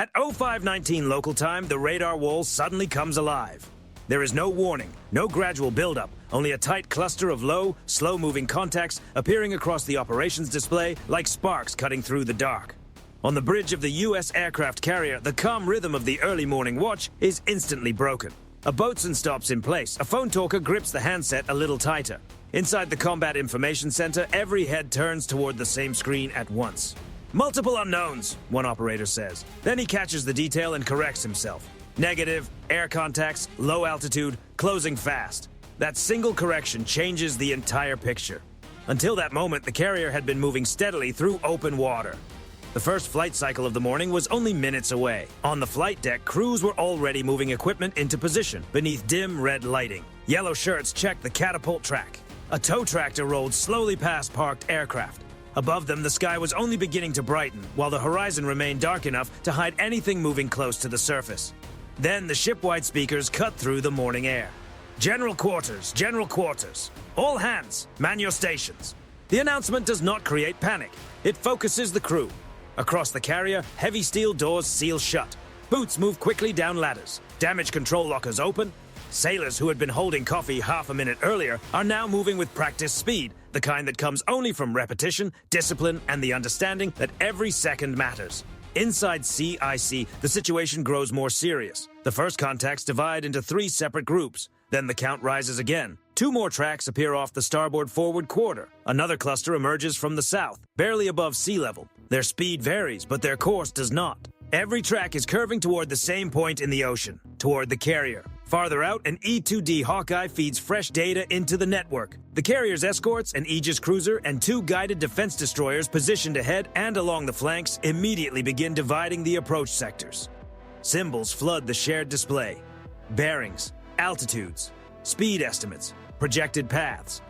At 0519 local time, the radar wall suddenly comes alive. There is no warning, no gradual buildup, only a tight cluster of low, slow-moving contacts appearing across the operations display like sparks cutting through the dark. On the bridge of the U.S. aircraft carrier, the calm rhythm of the early morning watch is instantly broken. A boatswain stops in place. A phone talker grips the handset a little tighter. Inside the Combat Information Center, every head turns toward the same screen at once. "Multiple unknowns," one operator says. Then he catches the detail and corrects himself. Negative, air contacts, low altitude, closing fast. That single correction changes the entire picture. Until that moment, the carrier had been moving steadily through open water. The first flight cycle of the morning was only minutes away. On the flight deck, crews were already moving equipment into position beneath dim red lighting. Yellow shirts checked the catapult track. A tow tractor rolled slowly past parked aircraft. Above them, the sky was only beginning to brighten, while the horizon remained dark enough to hide anything moving close to the surface. Then the ship-wide speakers cut through the morning air. General quarters, general quarters. All hands, man your stations." The announcement does not create panic. It focuses the crew. Across the carrier, heavy steel doors seal shut. Boots move quickly down ladders. Damage control lockers open. Sailors who had been holding coffee half a minute earlier are now moving with practice speed, the kind that comes only from repetition, discipline, and the understanding that every second matters. Inside CIC, the situation grows more serious. The first contacts divide into 3 separate groups. Then the count rises again. 2 more tracks appear off the starboard forward quarter. Another cluster emerges from the south, barely above sea level. Their speed varies, but their course does not. Every track is curving toward the same point in the ocean, toward the carrier. Farther out, an E-2D Hawkeye feeds fresh data into the network. The carrier's escorts, an Aegis cruiser, and 2 guided defense destroyers positioned ahead and along the flanks immediately begin dividing the approach sectors. Symbols flood the shared display. Bearings, altitudes, speed estimates, projected paths.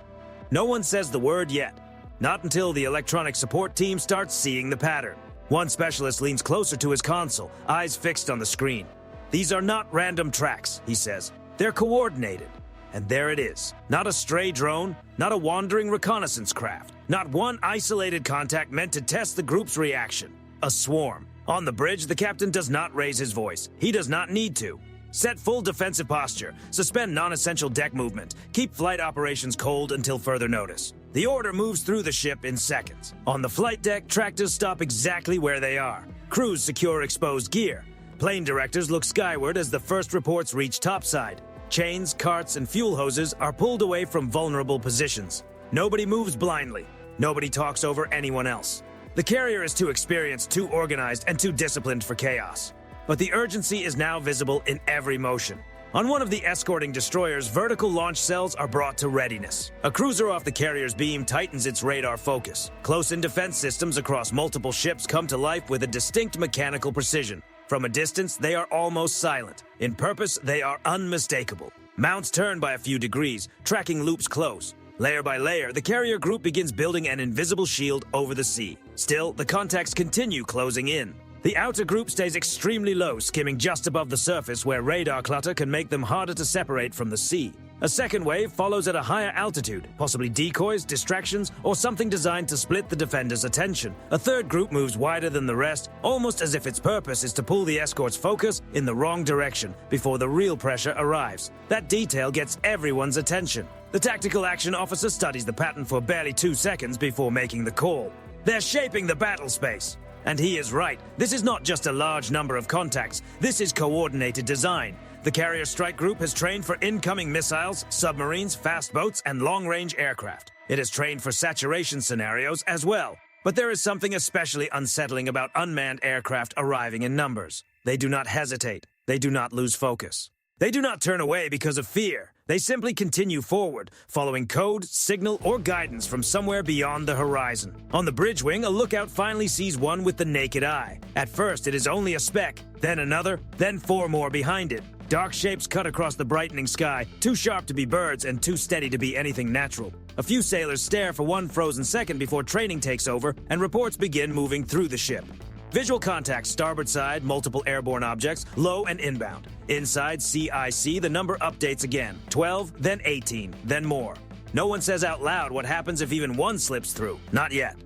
No one says the word yet. Not until the electronic support team starts seeing the pattern. One specialist leans closer to his console, eyes fixed on the screen. "These are not random tracks," he says. "They're coordinated." And there it is. Not a stray drone, not a wandering reconnaissance craft, not one isolated contact meant to test the group's reaction. A swarm. On the bridge, the captain does not raise his voice. He does not need to. Set full defensive posture. Suspend non-essential deck movement. Keep flight operations cold until further notice. The order moves through the ship in seconds. On the flight deck, tractors stop exactly where they are. Crews secure exposed gear. Plane directors look skyward as the first reports reach topside. Chains, carts, and fuel hoses are pulled away from vulnerable positions. Nobody moves blindly. Nobody talks over anyone else. The carrier is too experienced, too organized, and too disciplined for chaos. But the urgency is now visible in every motion. On one of the escorting destroyers, vertical launch cells are brought to readiness. A cruiser off the carrier's beam tightens its radar focus. Close-in defense systems across multiple ships come to life with a distinct mechanical precision. From a distance, they are almost silent. In purpose, they are unmistakable. Mounts turn by a few degrees, tracking loops close. Layer by layer, the carrier group begins building an invisible shield over the sea. Still, the contacts continue closing in. The outer group stays extremely low, skimming just above the surface where radar clutter can make them harder to separate from the sea. A second wave follows at a higher altitude, possibly decoys, distractions, or something designed to split the defender's attention. A third group moves wider than the rest, almost as if its purpose is to pull the escort's focus in the wrong direction before the real pressure arrives. That detail gets everyone's attention. The tactical action officer studies the pattern for barely 2 seconds before making the call. They're shaping the battle space. And he is right. This is not just a large number of contacts. This is coordinated design. The carrier strike group has trained for incoming missiles, submarines, fast boats, and long-range aircraft. It has trained for saturation scenarios as well. But there is something especially unsettling about unmanned aircraft arriving in numbers. They do not hesitate. They do not lose focus. They do not turn away because of fear. They simply continue forward, following code, signal, or guidance from somewhere beyond the horizon. On the bridge wing, a lookout finally sees one with the naked eye. At first, it is only a speck, then another, then 4 more behind it. Dark shapes cut across the brightening sky, too sharp to be birds and too steady to be anything natural. A few sailors stare for one frozen second before training takes over and reports begin moving through the ship. Visual contact, starboard side, multiple airborne objects, low and inbound. Inside CIC, the number updates again. 12, then 18, then more. No one says out loud what happens if even one slips through. Not yet.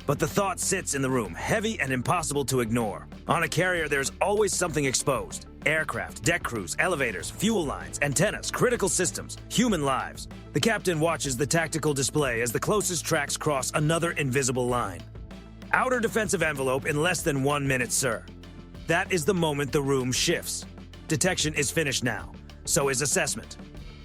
But the thought sits in the room, heavy and impossible to ignore. On a carrier, there's always something exposed. Aircraft, deck crews, elevators, fuel lines, antennas, critical systems, human lives. The captain watches the tactical display as the closest tracks cross another invisible line. Outer defensive envelope in less than 1 minute, sir. That is the moment the room shifts. Detection is finished now. So is assessment.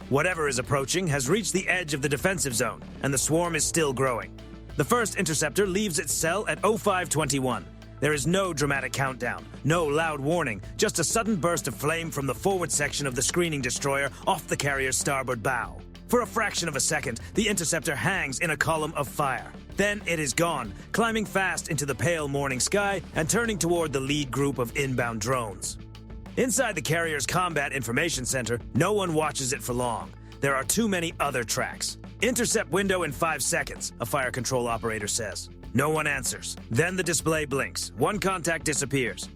Whatever is approaching has reached the edge of the defensive zone, and the swarm is still growing. The first interceptor leaves its cell at 0521. There is no dramatic countdown, no loud warning, just a sudden burst of flame from the forward section of the screening destroyer off the carrier's starboard bow. For a fraction of a second, the interceptor hangs in a column of fire. Then it is gone, climbing fast into the pale morning sky and turning toward the lead group of inbound drones. Inside the carrier's combat information center, no one watches it for long. There are too many other tracks. Intercept window in 5 seconds, a fire control operator says. No one answers. Then the display blinks. One contact disappears.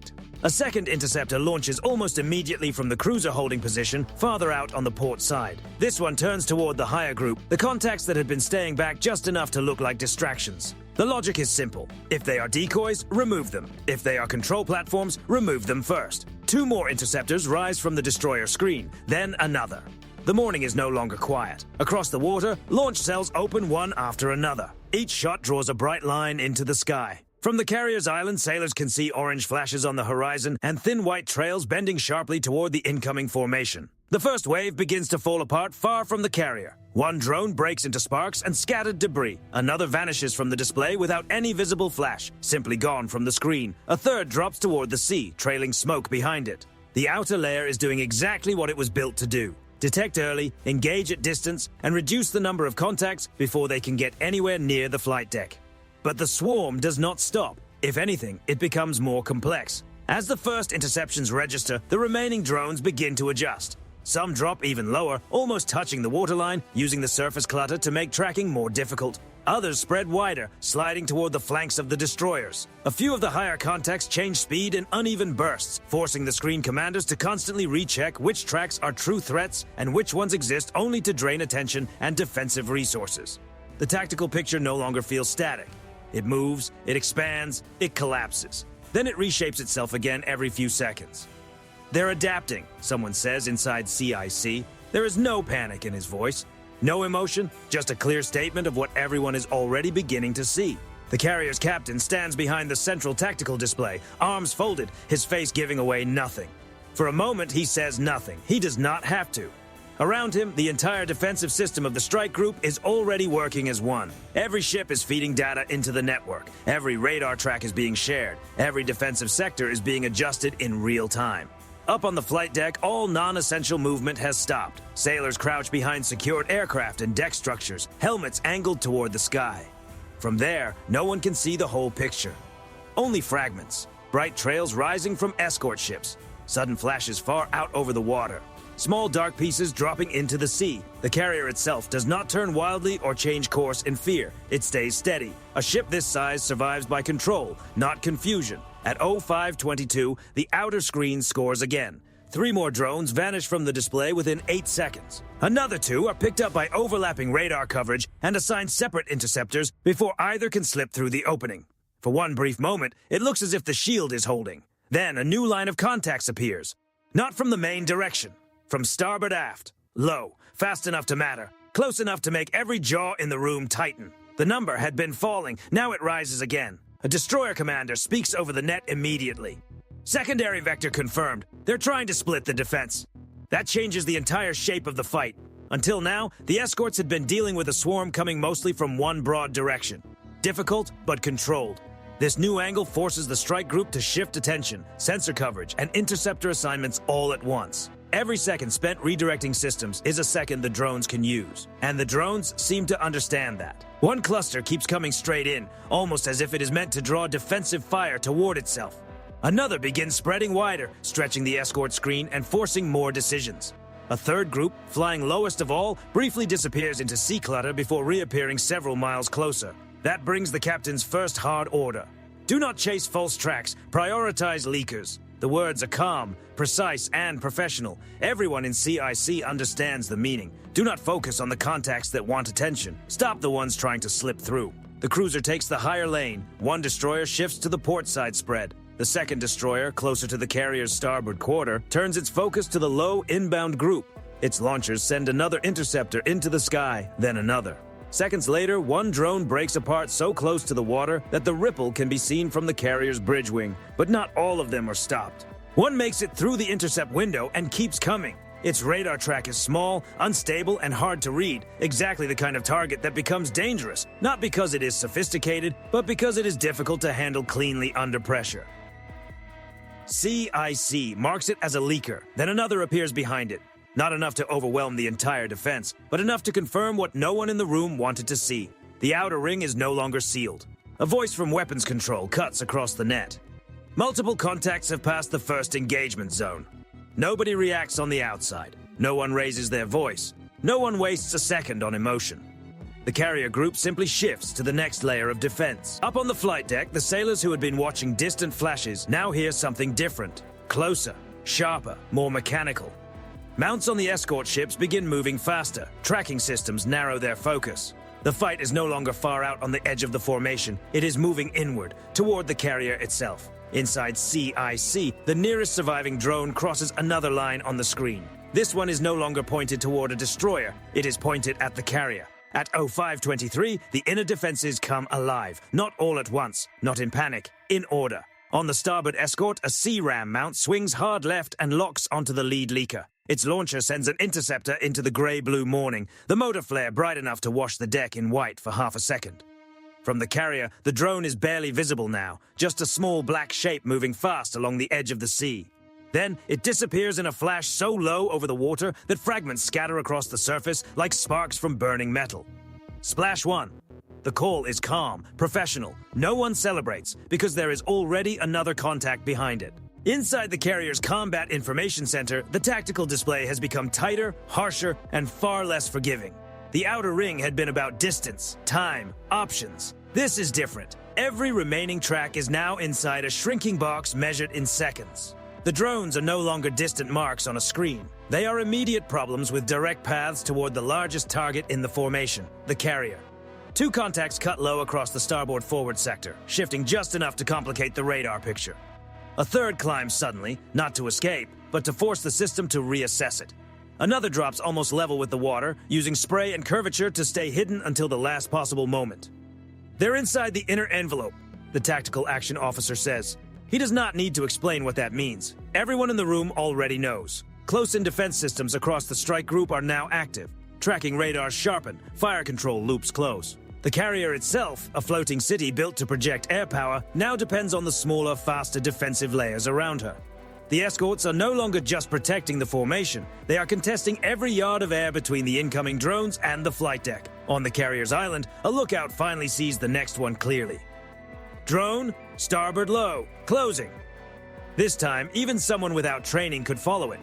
A second interceptor launches almost immediately from the cruiser holding position farther out on the port side. This one turns toward the higher group, the contacts that had been staying back just enough to look like distractions. The logic is simple. If they are decoys, remove them. If they are control platforms, remove them first. 2 more interceptors rise from the destroyer screen, then another. The morning is no longer quiet. Across the water, launch cells open one after another. Each shot draws a bright line into the sky. From the carrier's island, sailors can see orange flashes on the horizon and thin white trails bending sharply toward the incoming formation. The first wave begins to fall apart far from the carrier. One drone breaks into sparks and scattered debris. Another vanishes from the display without any visible flash, simply gone from the screen. A third drops toward the sea, trailing smoke behind it. The outer layer is doing exactly what it was built to do. Detect early, engage at distance, and reduce the number of contacts before they can get anywhere near the flight deck. But the swarm does not stop. If anything, it becomes more complex. As the first interceptions register, the remaining drones begin to adjust. Some drop even lower, almost touching the waterline, using the surface clutter to make tracking more difficult. Others spread wider, sliding toward the flanks of the destroyers. A few of the higher contacts change speed in uneven bursts, forcing the screen commanders to constantly recheck which tracks are true threats and which ones exist only to drain attention and defensive resources. The tactical picture no longer feels static. It moves, it expands, it collapses. Then it reshapes itself again every few seconds. They're adapting, someone says inside CIC. There is no panic in his voice. No emotion, just a clear statement of what everyone is already beginning to see. The carrier's captain stands behind the central tactical display, arms folded, his face giving away nothing. For a moment, he says nothing. He does not have to. Around him, the entire defensive system of the strike group is already working as one. Every ship is feeding data into the network. Every radar track is being shared. Every defensive sector is being adjusted in real time. Up on the flight deck, all non-essential movement has stopped. Sailors crouch behind secured aircraft and deck structures, helmets angled toward the sky. From there, no one can see the whole picture. Only fragments. Bright trails rising from escort ships. Sudden flashes far out over the water. Small dark pieces dropping into the sea. The carrier itself does not turn wildly or change course in fear. It stays steady. A ship this size survives by control, not confusion. At 0522, the outer screen scores again. 3 more drones vanish from the display within 8 seconds. Another 2 are picked up by overlapping radar coverage and assigned separate interceptors before either can slip through the opening. For one brief moment, it looks as if the shield is holding. Then a new line of contacts appears. Not from the main direction. From starboard aft. Low, fast enough to matter. Close enough to make every jaw in the room tighten. The number had been falling, now it rises again. A destroyer commander speaks over the net immediately. Secondary vector confirmed. They're trying to split the defense. That changes the entire shape of the fight. Until now, the escorts had been dealing with a swarm coming mostly from one broad direction. Difficult, but controlled. This new angle forces the strike group to shift attention, sensor coverage, and interceptor assignments all at once. Every second spent redirecting systems is a second the drones can use. And the drones seem to understand that. One cluster keeps coming straight in, almost as if it is meant to draw defensive fire toward itself. Another begins spreading wider, stretching the escort screen and forcing more decisions. A third group, flying lowest of all, briefly disappears into sea clutter before reappearing several miles closer. That brings the captain's first hard order. Do not chase false tracks, prioritize leakers. The words are calm, precise, and professional. Everyone in CIC understands the meaning. Do not focus on the contacts that want attention. Stop the ones trying to slip through. The cruiser takes the higher lane. One destroyer shifts to the port side spread. The second destroyer, closer to the carrier's starboard quarter, turns its focus to the low inbound group. Its launchers send another interceptor into the sky, then another. Seconds later, one drone breaks apart so close to the water that the ripple can be seen from the carrier's bridge wing, but not all of them are stopped. One makes it through the intercept window and keeps coming. Its radar track is small, unstable, and hard to read, exactly the kind of target that becomes dangerous, not because it is sophisticated, but because it is difficult to handle cleanly under pressure. CIC marks it as a leaker, then another appears behind it. Not enough to overwhelm the entire defense, but enough to confirm what no one in the room wanted to see. The outer ring is no longer sealed. A voice from weapons control cuts across the net. Multiple contacts have passed the first engagement zone. Nobody reacts on the outside. No one raises their voice. No one wastes a second on emotion. The carrier group simply shifts to the next layer of defense. Up on the flight deck, the sailors who had been watching distant flashes now hear something different. Closer, sharper, more mechanical. Mounts on the escort ships begin moving faster. Tracking systems narrow their focus. The fight is no longer far out on the edge of the formation. It is moving inward, toward the carrier itself. Inside CIC, the nearest surviving drone crosses another line on the screen. This one is no longer pointed toward a destroyer. It is pointed at the carrier. At 0523, the inner defenses come alive. Not all at once, not in panic, in order. On the starboard escort, a C-ram mount swings hard left and locks onto the lead leaker. Its launcher sends an interceptor into the grey-blue morning, the motor flare bright enough to wash the deck in white for half a second. From the carrier, the drone is barely visible now, just a small black shape moving fast along the edge of the sea. Then, it disappears in a flash so low over the water that fragments scatter across the surface like sparks from burning metal. Splash 1. The call is calm, professional. No one celebrates, because there is already another contact behind it. Inside the carrier's combat information center, the tactical display has become tighter, harsher, and far less forgiving. The outer ring had been about distance, time, options. This is different. Every remaining track is now inside a shrinking box measured in seconds. The drones are no longer distant marks on a screen. They are immediate problems with direct paths toward the largest target in the formation, the carrier. Two contacts cut low across the starboard forward sector, shifting just enough to complicate the radar picture. A third climbs suddenly, not to escape, but to force the system to reassess it. Another drops almost level with the water, using spray and curvature to stay hidden until the last possible moment. They're inside the inner envelope, the tactical action officer says. He does not need to explain what that means. Everyone in the room already knows. Close-in defense systems across the strike group are now active. Tracking radars sharpen, fire control loops close. The carrier itself, a floating city built to project air power, now depends on the smaller, faster defensive layers around her. The escorts are no longer just protecting the formation. They are contesting every yard of air between the incoming drones and the flight deck. On the carrier's island, a lookout finally sees the next one clearly. Drone, starboard low, closing. This time, even someone without training could follow it.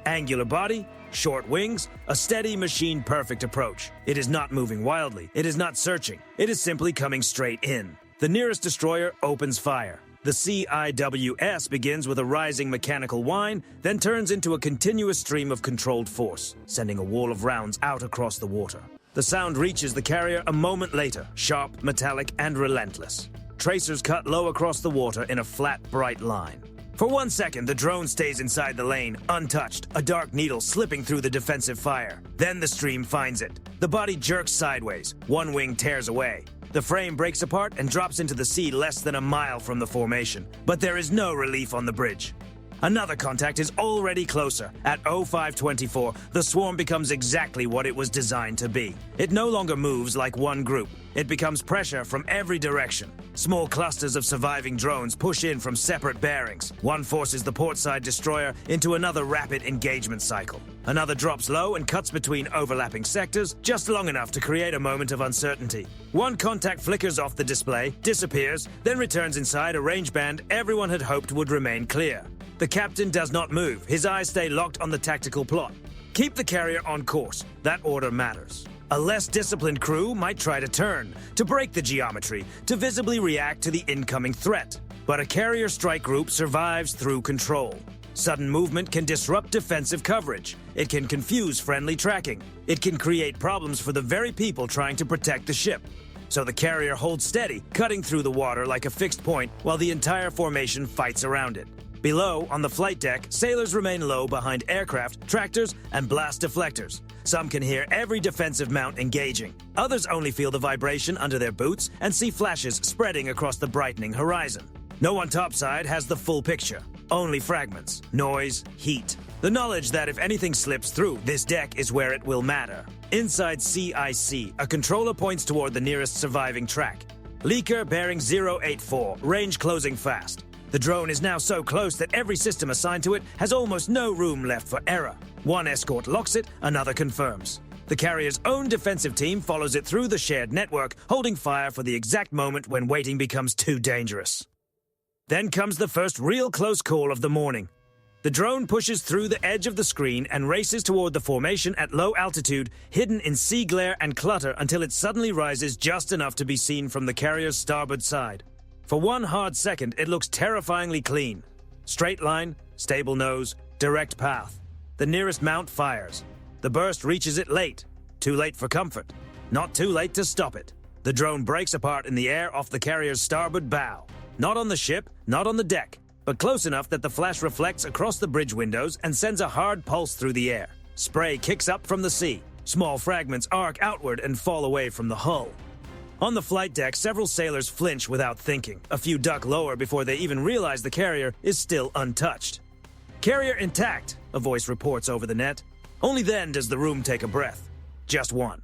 Angular body, short wings, a steady machine-perfect approach. It is not moving wildly. It is not searching. It is simply coming straight in. The nearest destroyer opens fire. The CIWS begins with a rising mechanical whine, then turns into a continuous stream of controlled force, sending a wall of rounds out across the water. The sound reaches the carrier a moment later, sharp, metallic, and relentless. Tracers cut low across the water in a flat, bright line. For 1 second, the drone stays inside the lane, untouched, a dark needle slipping through the defensive fire. Then the stream finds it. The body jerks sideways. One wing tears away. The frame breaks apart and drops into the sea less than a mile from the formation. But there is no relief on the bridge. Another contact is already closer. At 0524, the swarm becomes exactly what it was designed to be. It no longer moves like one group. It becomes pressure from every direction. Small clusters of surviving drones push in from separate bearings. One forces the portside destroyer into another rapid engagement cycle. Another drops low and cuts between overlapping sectors just long enough to create a moment of uncertainty. One contact flickers off the display, disappears, then returns inside a range band everyone had hoped would remain clear. The captain does not move. His eyes stay locked on the tactical plot. Keep the carrier on course. That order matters. A less disciplined crew might try to turn, to break the geometry, to visibly react to the incoming threat. But a carrier strike group survives through control. Sudden movement can disrupt defensive coverage. It can confuse friendly tracking. It can create problems for the very people trying to protect the ship. So the carrier holds steady, cutting through the water like a fixed point while the entire formation fights around it. Below, on the flight deck, sailors remain low behind aircraft, tractors, and blast deflectors. Some can hear every defensive mount engaging. Others only feel the vibration under their boots and see flashes spreading across the brightening horizon. No one topside has the full picture. Only fragments, noise, heat. The knowledge that if anything slips through, this deck is where it will matter. Inside CIC, a controller points toward the nearest surviving track. Leaker bearing 084, range closing fast. The drone is now so close that every system assigned to it has almost no room left for error. One escort locks it, another confirms. The carrier's own defensive team follows it through the shared network, holding fire for the exact moment when waiting becomes too dangerous. Then comes the first real close call of the morning. The drone pushes through the edge of the screen and races toward the formation at low altitude, hidden in sea glare and clutter until it suddenly rises just enough to be seen from the carrier's starboard side. For one hard second, it looks terrifyingly clean. Straight line, stable nose, direct path. The nearest mount fires. The burst reaches it late. Too late for comfort. Not too late to stop it. The drone breaks apart in the air off the carrier's starboard bow. Not on the ship, not on the deck, but close enough that the flash reflects across the bridge windows and sends a hard pulse through the air. Spray kicks up from the sea. Small fragments arc outward and fall away from the hull. On the flight deck, several sailors flinch without thinking. A few duck lower before they even realize the carrier is still untouched. "Carrier intact," a voice reports over the net. Only then does the room take a breath. Just one.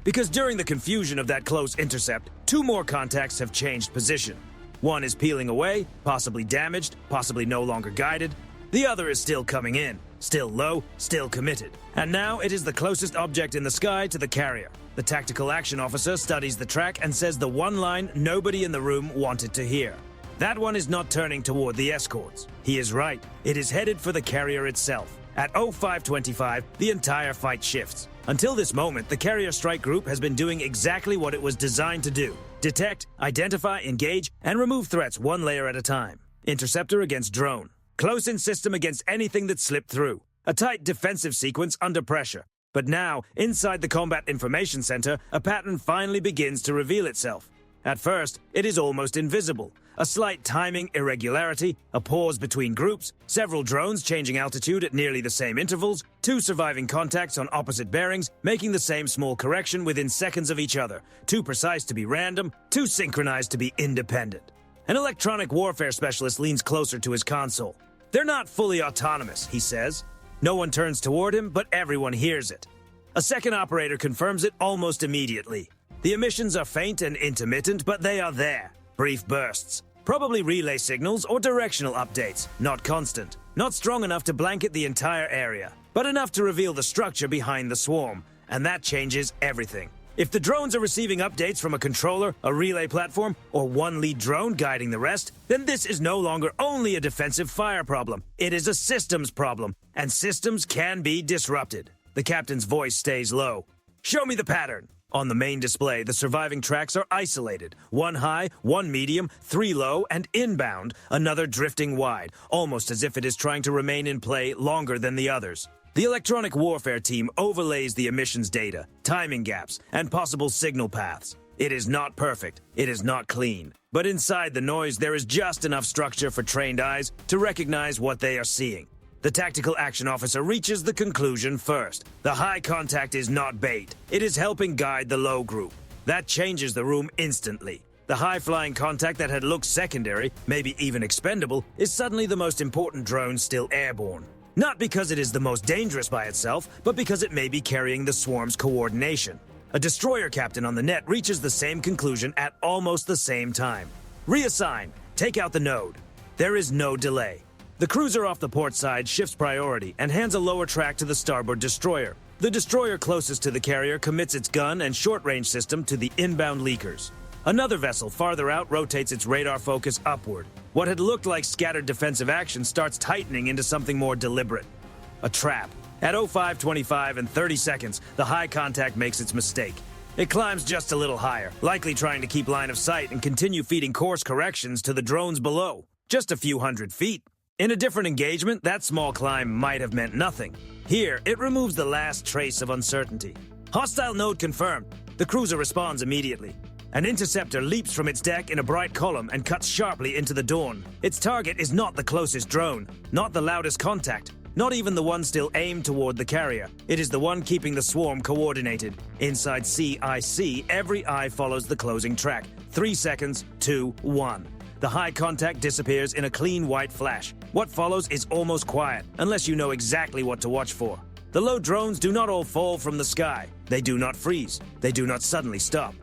Because during the confusion of that close intercept, two more contacts have changed position. One is peeling away, possibly damaged, possibly no longer guided. The other is still coming in, still low, still committed. And now it is the closest object in the sky to the carrier. The tactical action officer studies the track and says the one line nobody in the room wanted to hear. That one is not turning toward the escorts. He is right. It is headed for the carrier itself. At 0525, the entire fight shifts. Until this moment, the carrier strike group has been doing exactly what it was designed to do. Detect, identify, engage, and remove threats one layer at a time. Interceptor against drone. Close-in system against anything that slipped through. A tight defensive sequence under pressure. But now, inside the Combat Information Center, a pattern finally begins to reveal itself. At first, it is almost invisible. A slight timing irregularity, a pause between groups, several drones changing altitude at nearly the same intervals, two surviving contacts on opposite bearings, making the same small correction within seconds of each other, too precise to be random, too synchronized to be independent. An electronic warfare specialist leans closer to his console. "They're not fully autonomous," he says. No one turns toward him, but everyone hears it. A second operator confirms it almost immediately. The emissions are faint and intermittent, but they are there. Brief bursts. Probably relay signals or directional updates. Not constant. Not strong enough to blanket the entire area, but enough to reveal the structure behind the swarm. And that changes everything. If the drones are receiving updates from a controller, a relay platform, or one lead drone guiding the rest, then this is no longer only a defensive fire problem. It is a systems problem, and systems can be disrupted. The captain's voice stays low. "Show me the pattern." On the main display, the surviving tracks are isolated. One high, one medium, three low, and inbound, another drifting wide, almost as if it is trying to remain in play longer than the others. The electronic warfare team overlays the emissions data, timing gaps, and possible signal paths. It is not perfect, it is not clean. But inside the noise, there is just enough structure for trained eyes to recognize what they are seeing. The tactical action officer reaches the conclusion first. The high contact is not bait. It is helping guide the low group. That changes the room instantly. The high-flying contact that had looked secondary, maybe even expendable, is suddenly the most important drone still airborne. Not because it is the most dangerous by itself, but because it may be carrying the swarm's coordination. A destroyer captain on the net reaches the same conclusion at almost the same time. Reassign. Take out the node. There is no delay. The cruiser off the port side shifts priority and hands a lower track to the starboard destroyer. The destroyer closest to the carrier commits its gun and short-range system to the inbound leakers. Another vessel farther out rotates its radar focus upward. What had looked like scattered defensive action starts tightening into something more deliberate. A trap. At 0525 and 30 seconds, the high contact makes its mistake. It climbs just a little higher, likely trying to keep line of sight and continue feeding course corrections to the drones below. Just a few hundred feet. In a different engagement, that small climb might have meant nothing. Here, it removes the last trace of uncertainty. Hostile node confirmed. The cruiser responds immediately. An interceptor leaps from its deck in a bright column and cuts sharply into the dawn. Its target is not the closest drone, not the loudest contact, not even the one still aimed toward the carrier. It is the one keeping the swarm coordinated. Inside CIC, every eye follows the closing track. 3 seconds, 2, 1. The high contact disappears in a clean white flash. What follows is almost quiet, unless you know exactly what to watch for. The low drones do not all fall from the sky. They do not freeze. They do not suddenly stop.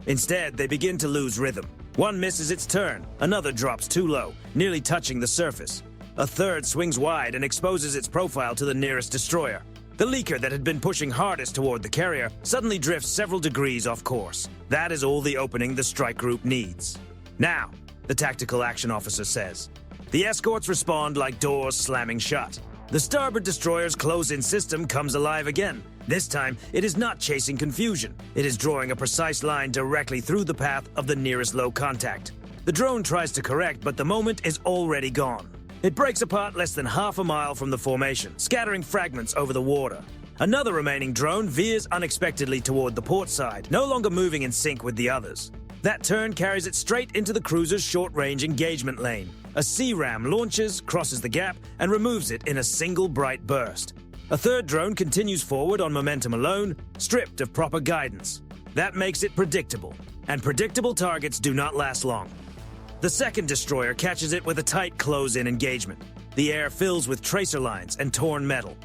Instead, they begin to lose rhythm. One misses its turn, another drops too low, nearly touching the surface. A third swings wide and exposes its profile to the nearest destroyer. The leaker that had been pushing hardest toward the carrier suddenly drifts several degrees off course. That is all the opening the strike group needs. Now, the tactical action officer says. The escorts respond like doors slamming shut. The starboard destroyer's close-in system comes alive again. This time, it is not chasing confusion. It is drawing a precise line directly through the path of the nearest low contact. The drone tries to correct, but the moment is already gone. It breaks apart less than half a mile from the formation, scattering fragments over the water. Another remaining drone veers unexpectedly toward the port side, no longer moving in sync with the others. That turn carries it straight into the cruiser's short-range engagement lane. A C-ram launches, crosses the gap, and removes it in a single bright burst. A third drone continues forward on momentum alone, stripped of proper guidance. That makes it predictable, and predictable targets do not last long. The second destroyer catches it with a tight close-in engagement. The air fills with tracer lines and torn metal.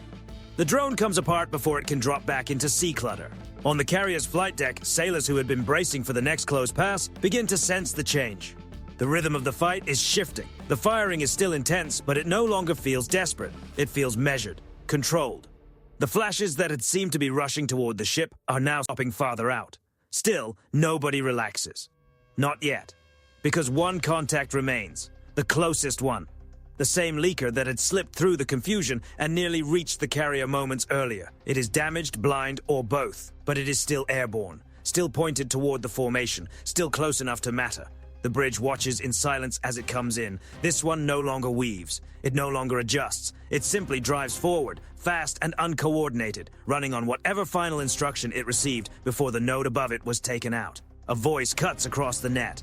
The drone comes apart before it can drop back into sea clutter. On the carrier's flight deck, sailors who had been bracing for the next close pass begin to sense the change. The rhythm of the fight is shifting. The firing is still intense, but it no longer feels desperate. It feels measured, controlled. The flashes that had seemed to be rushing toward the ship are now stopping farther out. Still, nobody relaxes. Not yet. Because one contact remains. The closest one. The same leaker that had slipped through the confusion and nearly reached the carrier moments earlier. It is damaged, blind, or both. But it is still airborne. Still pointed toward the formation. Still close enough to matter. The bridge watches in silence as it comes in. This one no longer weaves. It no longer adjusts. It simply drives forward, fast and uncoordinated, running on whatever final instruction it received before the node above it was taken out. A voice cuts across the net.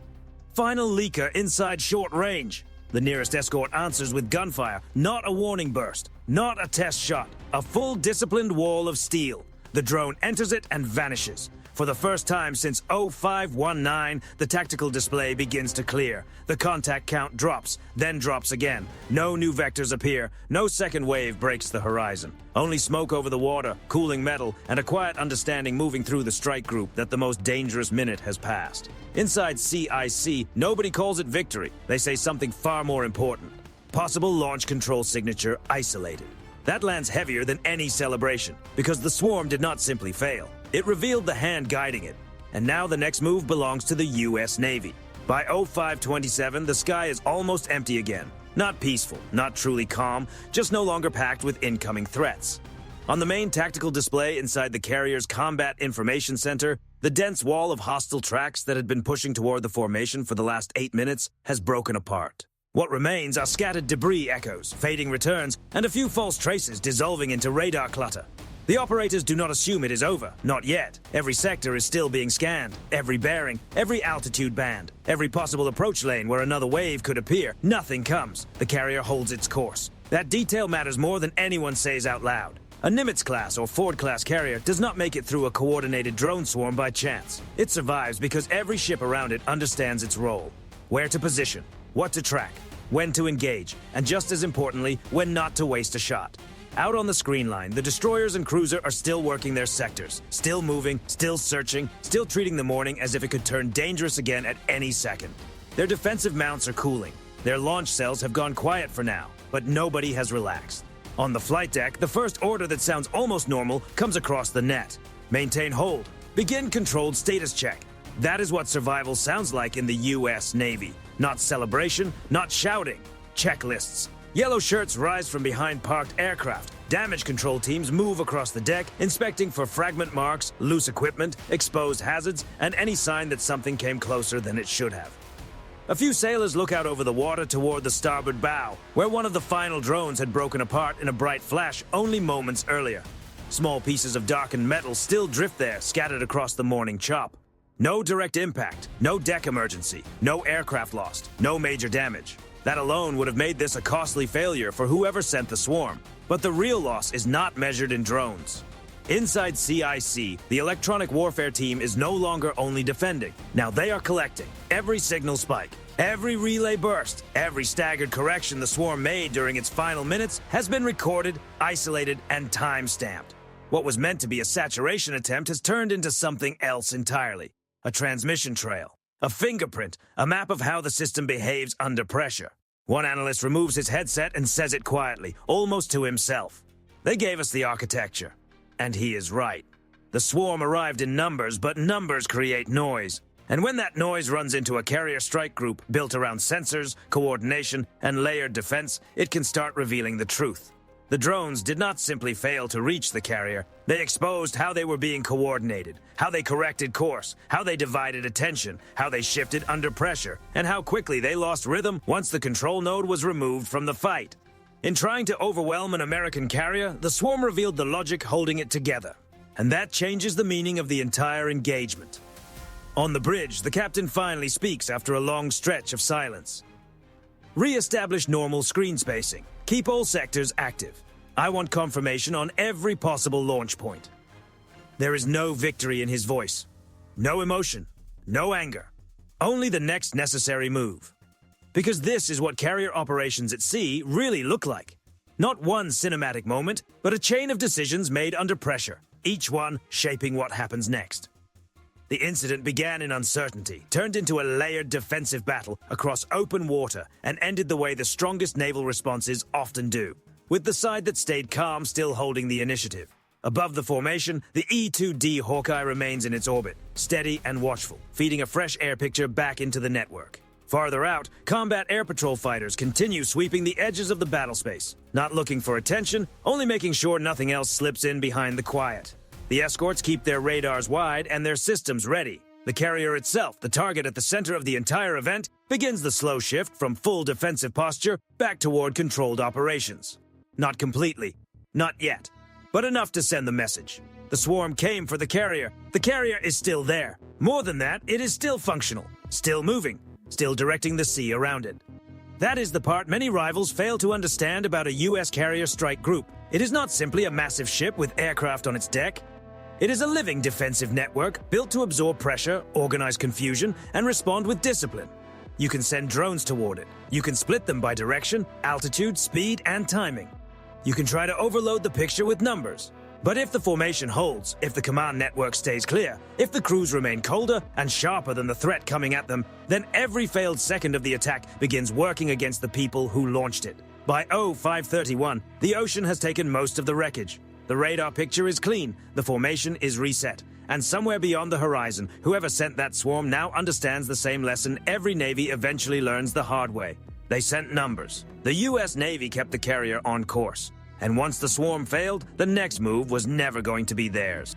Final leaker inside short range. The nearest escort answers with gunfire, not a warning burst, not a test shot, a full disciplined wall of steel. The drone enters it and vanishes. For the first time since 0519, the tactical display begins to clear. The contact count drops, then drops again. No new vectors appear, no second wave breaks the horizon. Only smoke over the water, cooling metal, and a quiet understanding moving through the strike group that the most dangerous minute has passed. Inside CIC, nobody calls it victory. They say something far more important. Possible launch control signature isolated. That lands heavier than any celebration, because the swarm did not simply fail. It revealed the hand guiding it, and now the next move belongs to the U.S. Navy. By 0527, the sky is almost empty again. Not peaceful, not truly calm, just no longer packed with incoming threats. On the main tactical display inside the carrier's Combat Information Center, the dense wall of hostile tracks that had been pushing toward the formation for the last 8 minutes has broken apart. What remains are scattered debris echoes, fading returns, and a few false traces dissolving into radar clutter. The operators do not assume it is over, not yet. Every sector is still being scanned. Every bearing, every altitude band, every possible approach lane where another wave could appear. Nothing comes. The carrier holds its course. That detail matters more than anyone says out loud. A Nimitz-class or Ford-class carrier does not make it through a coordinated drone swarm by chance. It survives because every ship around it understands its role. Where to position, what to track, when to engage, and just as importantly, when not to waste a shot. Out on the screen line, the destroyers and cruiser are still working their sectors, still moving, still searching, still treating the morning as if it could turn dangerous again at any second. Their defensive mounts are cooling. Their launch cells have gone quiet for now, but nobody has relaxed. On the flight deck, the first order that sounds almost normal comes across the net. Maintain hold. Begin controlled status check. That is what survival sounds like in the U.S. Navy. Not celebration, not shouting. Checklists. Yellow shirts rise from behind parked aircraft. Damage control teams move across the deck, inspecting for fragment marks, loose equipment, exposed hazards, and any sign that something came closer than it should have. A few sailors look out over the water toward the starboard bow, where one of the final drones had broken apart in a bright flash only moments earlier. Small pieces of darkened metal still drift there, scattered across the morning chop. No direct impact, no deck emergency, no aircraft lost, no major damage. That alone would have made this a costly failure for whoever sent the swarm. But the real loss is not measured in drones. Inside CIC, the electronic warfare team is no longer only defending. Now they are collecting every signal spike, every relay burst, every staggered correction the swarm made during its final minutes has been recorded, isolated, and time-stamped. What was meant to be a saturation attempt has turned into something else entirely. A transmission trail, a fingerprint, a map of how the system behaves under pressure. One analyst removes his headset and says it quietly, almost to himself. They gave us the architecture. And he is right. The swarm arrived in numbers, but numbers create noise. And when that noise runs into a carrier strike group built around sensors, coordination, and layered defense, it can start revealing the truth. The drones did not simply fail to reach the carrier. They exposed how they were being coordinated, how they corrected course, how they divided attention, how they shifted under pressure, and how quickly they lost rhythm once the control node was removed from the fight. In trying to overwhelm an American carrier, the swarm revealed the logic holding it together. And that changes the meaning of the entire engagement. On the bridge, the captain finally speaks after a long stretch of silence. Re-establish normal screen spacing. Keep all sectors active. I want confirmation on every possible launch point. There is no victory in his voice. No emotion. No anger. Only the next necessary move. Because this is what carrier operations at sea really look like. Not one cinematic moment, but a chain of decisions made under pressure, each one shaping what happens next. The incident began in uncertainty, turned into a layered defensive battle across open water, and ended the way the strongest naval responses often do, with the side that stayed calm still holding the initiative. Above the formation, the E-2D Hawkeye remains in its orbit, steady and watchful, feeding a fresh air picture back into the network. Farther out, combat air patrol fighters continue sweeping the edges of the battle space, not looking for attention, only making sure nothing else slips in behind the quiet. The escorts keep their radars wide and their systems ready. The carrier itself, the target at the center of the entire event, begins the slow shift from full defensive posture back toward controlled operations. Not completely. Not yet. But enough to send the message. The swarm came for the carrier. The carrier is still there. More than that, it is still functional, still moving, still directing the sea around it. That is the part many rivals fail to understand about a U.S. carrier strike group. It is not simply a massive ship with aircraft on its deck. It is a living defensive network built to absorb pressure, organize confusion, and respond with discipline. You can send drones toward it. You can split them by direction, altitude, speed, and timing. You can try to overload the picture with numbers. But if the formation holds, if the command network stays clear, if the crews remain colder and sharper than the threat coming at them, then every failed second of the attack begins working against the people who launched it. By 0531, the ocean has taken most of the wreckage. The radar picture is clean, the formation is reset, and somewhere beyond the horizon, whoever sent that swarm now understands the same lesson every Navy eventually learns the hard way. They sent numbers. The U.S. Navy kept the carrier on course. And once the swarm failed, the next move was never going to be theirs.